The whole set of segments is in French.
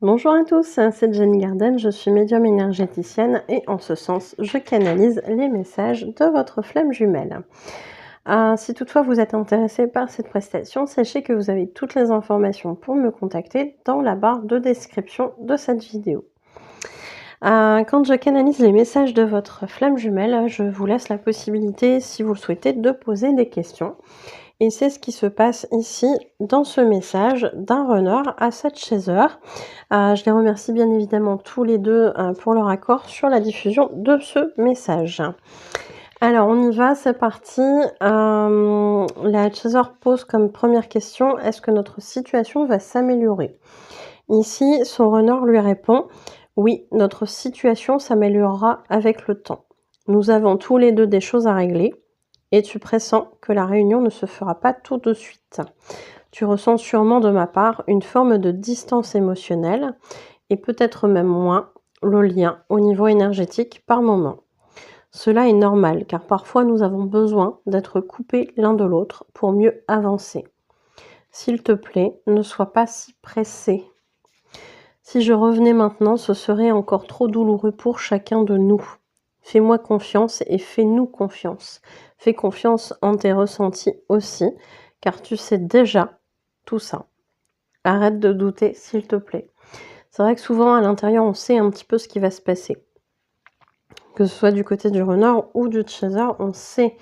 Bonjour à tous, c'est Jenny Garden, je suis médium énergéticienne et en ce sens, je canalise les messages de votre flamme jumelle. Si toutefois vous êtes intéressé par cette prestation, sachez que vous avez toutes les informations pour me contacter dans la barre de description de cette vidéo. Quand je canalise les messages de votre flamme jumelle, je vous laisse la possibilité, si vous le souhaitez, de poser des questions. Et c'est ce qui se passe ici dans ce message d'un runner à 7 chaser. Je les remercie bien évidemment tous les deux pour leur accord sur la diffusion de ce message. Alors on y va, c'est parti. La chaser pose comme première question, est-ce que notre situation va s'améliorer? Ici, son runner lui répond, oui, notre situation s'améliorera avec le temps. Nous avons tous les deux des choses à régler. Et tu pressens que la réunion ne se fera pas tout de suite. Tu ressens sûrement de ma part une forme de distance émotionnelle et peut-être même moins le lien au niveau énergétique par moment. Cela est normal car parfois nous avons besoin d'être coupés l'un de l'autre pour mieux avancer. S'il te plaît, ne sois pas si pressé. Si je revenais maintenant, ce serait encore trop douloureux pour chacun de nous. Fais-moi confiance et fais-nous confiance. Fais confiance en tes ressentis aussi, car tu sais déjà tout ça. Arrête de douter, s'il te plaît. C'est vrai que souvent, à l'intérieur, on sait un petit peu ce qui va se passer. Que ce soit du côté du runner ou du chaser, on sait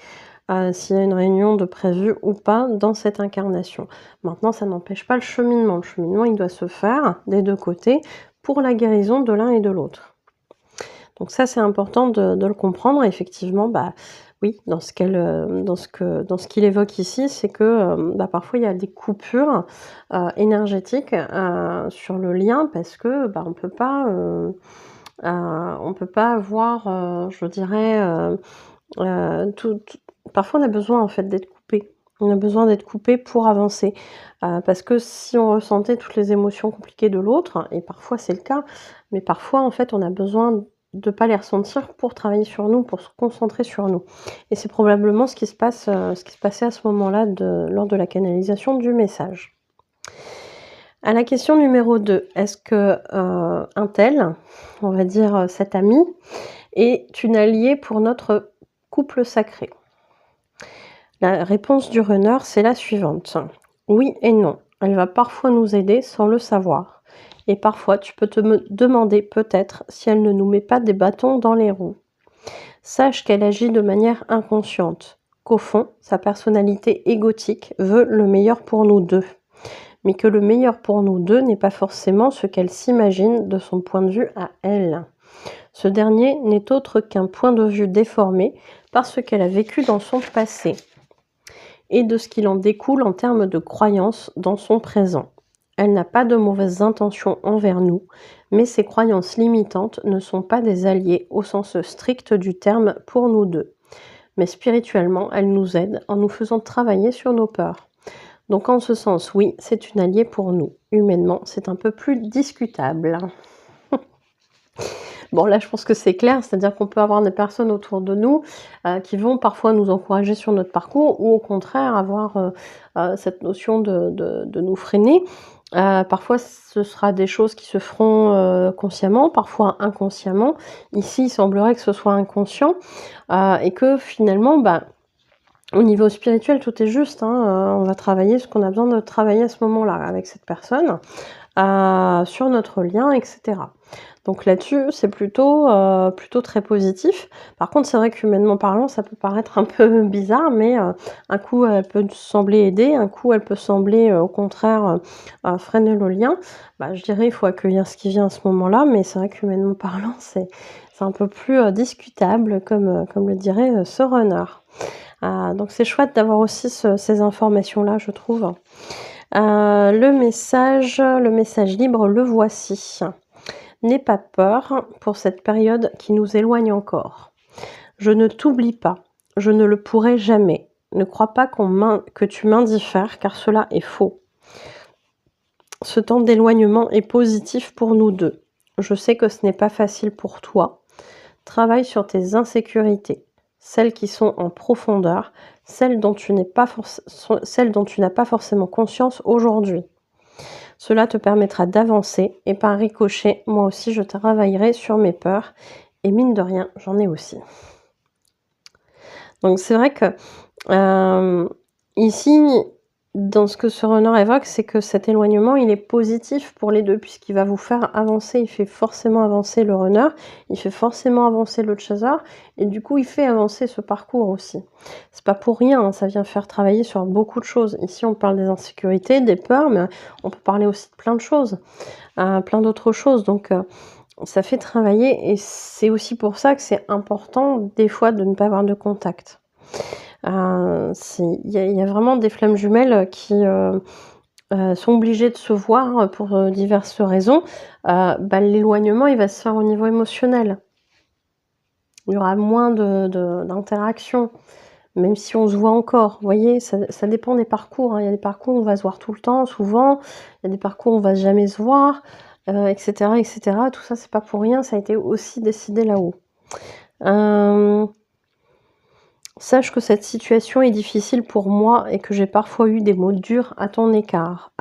s'il y a une réunion de prévue ou pas dans cette incarnation. Maintenant, ça n'empêche pas le cheminement. Le cheminement, il doit se faire des deux côtés pour la guérison de l'un et de l'autre. Donc ça, c'est important de le comprendre. Effectivement, oui, dans ce qu'il évoque ici, c'est que parfois il y a des coupures énergétiques sur le lien parce que on peut pas avoir, je dirais, parfois on a besoin en fait d'être coupé. On a besoin d'être coupé pour avancer. Parce que si on ressentait toutes les émotions compliquées de l'autre, et parfois c'est le cas, mais parfois en fait on a besoin de pas les ressentir pour travailler sur nous, pour se concentrer sur nous. Et c'est probablement ce qui se passait à ce moment-là lors de la canalisation du message. À la question numéro 2, est-ce que un tel, on va dire cet ami, est une alliée pour notre couple sacré? La réponse du runner, c'est la suivante. Oui et non. Elle va parfois nous aider sans le savoir. Et parfois, tu peux te demander peut-être si elle ne nous met pas des bâtons dans les roues. Sache qu'elle agit de manière inconsciente, qu'au fond, sa personnalité égotique veut le meilleur pour nous deux. Mais que le meilleur pour nous deux n'est pas forcément ce qu'elle s'imagine de son point de vue à elle. Ce dernier n'est autre qu'un point de vue déformé par ce qu'elle a vécu dans son passé et de ce qu'il en découle en termes de croyances dans son présent. Elle n'a pas de mauvaises intentions envers nous, mais ses croyances limitantes ne sont pas des alliés au sens strict du terme pour nous deux. Mais spirituellement, elle nous aide en nous faisant travailler sur nos peurs. Donc en ce sens, oui, c'est une alliée pour nous. Humainement, c'est un peu plus discutable. Bon, là, je pense que c'est clair, c'est-à-dire qu'on peut avoir des personnes autour de nous qui vont parfois nous encourager sur notre parcours ou au contraire avoir cette notion de nous freiner. Parfois, ce sera des choses qui se feront consciemment, parfois inconsciemment. Ici, il semblerait que ce soit inconscient et que finalement, au niveau spirituel, tout est juste. On va travailler ce qu'on a besoin de travailler à ce moment-là avec cette personne, sur notre lien, etc. Donc là-dessus, c'est plutôt très positif. Par contre, c'est vrai qu'humainement parlant, ça peut paraître un peu bizarre, mais un coup, elle peut sembler aider, un coup, elle peut sembler au contraire freiner le lien. Je dirais, il faut accueillir ce qui vient à ce moment-là, mais c'est vrai qu'humainement parlant, c'est un peu plus discutable, comme le dirait ce runner. Donc c'est chouette d'avoir aussi ces informations-là, je trouve. Le message libre, le voici. N'aie pas peur pour cette période qui nous éloigne encore. Je ne t'oublie pas, je ne le pourrai jamais. Ne crois pas que tu m'indiffères, car cela est faux. Ce temps d'éloignement est positif pour nous deux. Je sais que ce n'est pas facile pour toi. Travaille sur tes insécurités, celles qui sont en profondeur, celles dont tu n'as pas forcément conscience aujourd'hui. Cela te permettra d'avancer et par ricochet, moi aussi, je travaillerai sur mes peurs et mine de rien, j'en ai aussi. Donc c'est vrai que, ici, dans ce que ce runner évoque, c'est que cet éloignement, il est positif pour les 2 puisqu'il va vous faire avancer. Il fait forcément avancer le runner, il fait forcément avancer le chaser et du coup, il fait avancer ce parcours aussi. C'est pas pour rien, hein, ça vient faire travailler sur beaucoup de choses. Ici, on parle des insécurités, des peurs, mais on peut parler aussi de plein de choses, plein d'autres choses. Donc, ça fait travailler et c'est aussi pour ça que c'est important, des fois, de ne pas avoir de contact. Il y a vraiment des flammes jumelles qui, sont obligées de se voir pour, diverses raisons. L'éloignement, il va se faire au niveau émotionnel. Il y aura moins d'interaction, même si on se voit encore. Vous voyez, ça dépend des parcours, hein. Il y a des parcours où on va se voir tout le temps, souvent. Il y a des parcours où on va jamais se voir, et cetera, et cetera. Tout ça, c'est pas pour rien, ça a été aussi décidé là-haut. Sache que cette situation est difficile pour moi et que j'ai parfois eu des mots durs à ton égard.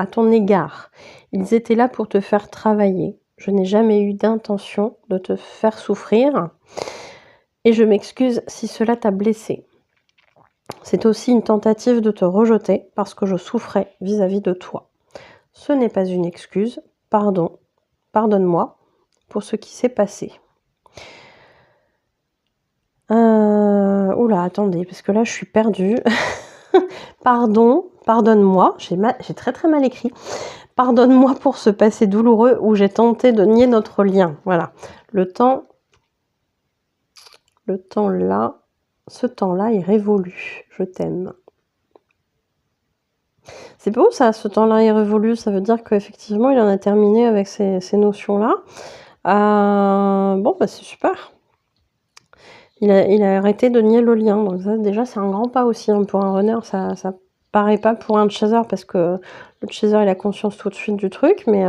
Ils étaient là pour te faire travailler. Je n'ai jamais eu d'intention de te faire souffrir et je m'excuse si cela t'a blessé. C'est aussi une tentative de te rejeter parce que je souffrais vis-à-vis de toi. Ce n'est pas une excuse. Pardonne-moi pour ce qui s'est passé. Oula, attendez, parce que là, je suis perdue. Pardonne-moi, j'ai très très mal écrit. Pardonne-moi pour ce passé douloureux où j'ai tenté de nier notre lien. Voilà. Ce temps-là est révolu. Je t'aime. C'est beau ça, ce temps-là est révolu. Ça veut dire qu'effectivement, il en a terminé avec ces notions-là. Bon, bah c'est super. Il a arrêté de nier le lien. Donc ça, déjà, c'est un grand pas aussi, hein, pour un runner. Ça paraît pas pour un chaser parce que le chaser, il a conscience tout de suite du truc. Mais,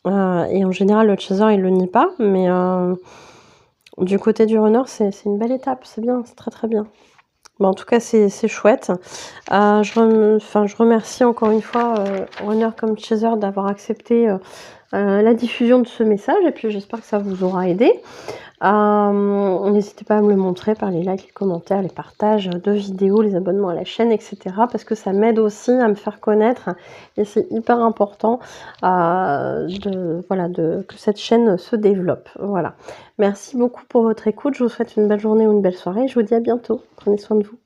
et en général, le chaser, il le nie pas. Mais du côté du runner, c'est une belle étape. C'est bien, c'est très très bien. Bon, en tout cas, c'est chouette. Je remercie encore une fois runner comme chaser d'avoir accepté la diffusion de ce message. Et puis, j'espère que ça vous aura aidé. N'hésitez pas à me le montrer par les likes, les commentaires, les partages de vidéos, les abonnements à la chaîne, etc. parce que ça m'aide aussi à me faire connaître et c'est hyper important que cette chaîne se développe. Voilà. Merci beaucoup pour votre écoute. Je vous souhaite une belle journée ou une belle soirée. Je vous dis à bientôt. Prenez soin de vous.